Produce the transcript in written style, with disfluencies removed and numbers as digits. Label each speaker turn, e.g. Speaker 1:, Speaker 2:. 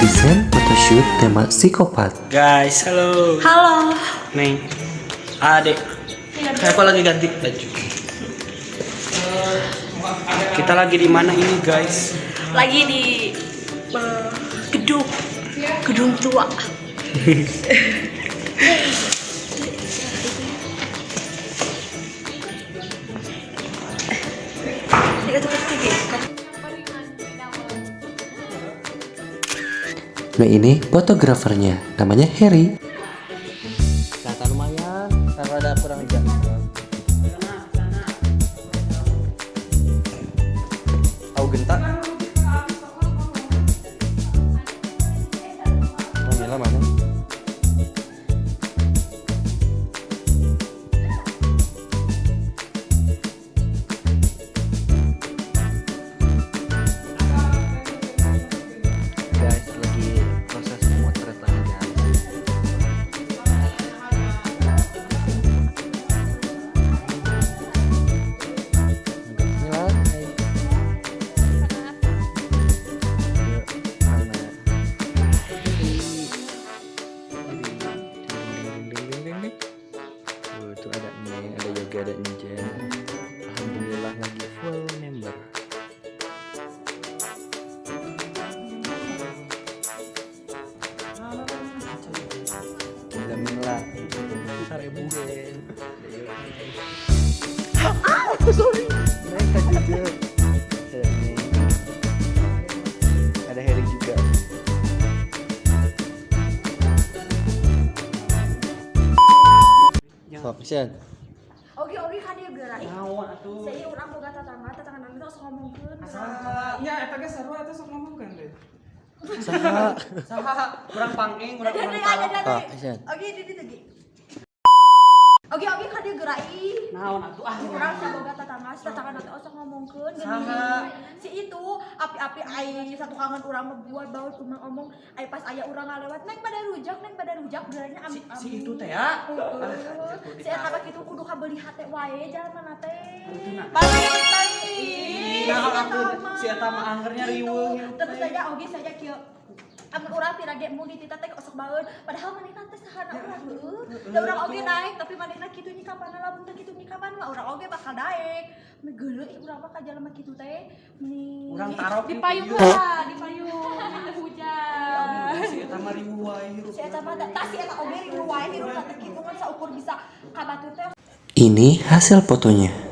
Speaker 1: Desain photoshoot tema psikopat.
Speaker 2: Guys, halo.
Speaker 3: Halo.
Speaker 2: Neng. Adek. Aku lagi ganti baju. Kita lagi di mana ini, guys?
Speaker 3: Lagi di gedung tua.
Speaker 1: Nah ini fotografernya, namanya Harry.
Speaker 2: Data lumayan, karena ada kurang juga. Tahu gentak? Oh, Mila mana? Guys, lagi proses pemotretan guys. Mila, hai. Tuh ada Neng, ada Yoga, ada Njen. Alhamdulillah lagi full member. Ada Mila, Sarebu Gen. Sorry. Mereka juga. Ada Neng. Ada Harry juga. Stop, Sian.
Speaker 3: Oke kan dia gerai.
Speaker 2: Naon atuh?
Speaker 3: Saya urang boga tetangga nanti sok ngomongkeun.
Speaker 4: Iya, eta ge seru eta sok ngomongkeun deh.
Speaker 1: Saha?
Speaker 2: Saha? Kurang pangeng, kurang
Speaker 3: Ada.
Speaker 1: Ah, Sian.
Speaker 3: Oke di tegi. Oke kan dia gerai.
Speaker 2: Naon atuh ah.
Speaker 3: Urang boga tetangga nanti sok ngomongkeun
Speaker 2: Saha?
Speaker 3: si itu api-api ai satu kangen urang membuat baut ngomong ai pas aya urang ngalewat neng pada rujak geuranya
Speaker 2: Si itu teh ya.
Speaker 3: Si eta mah kitu kudu kabeli hate wae jalan mana teh.
Speaker 2: Betul,
Speaker 3: Balik.
Speaker 2: Nah, aku si eta mah anggernya riweuh.
Speaker 3: Terus saja oge saja kieu. Amun urang teh lagi mun di tita teh osok baeun padahal manehna teh sahana urang heueuh. Da urang oge naik tapi manehna kitu nyikapan lamun teh kitu nyikapan mah urang oge bakal daek. Geuleuh ih urang mah ka jelema kitu teh.
Speaker 2: Urang tarok
Speaker 3: Di payung lah, di payung. Hujan.
Speaker 2: Si eta mah riweuh wae hirup.
Speaker 3: Si eta mah tah si eta oge riweuh wae hirup teh kitu kan saukur bisa ka batu teh.
Speaker 1: Ini hasil fotonya.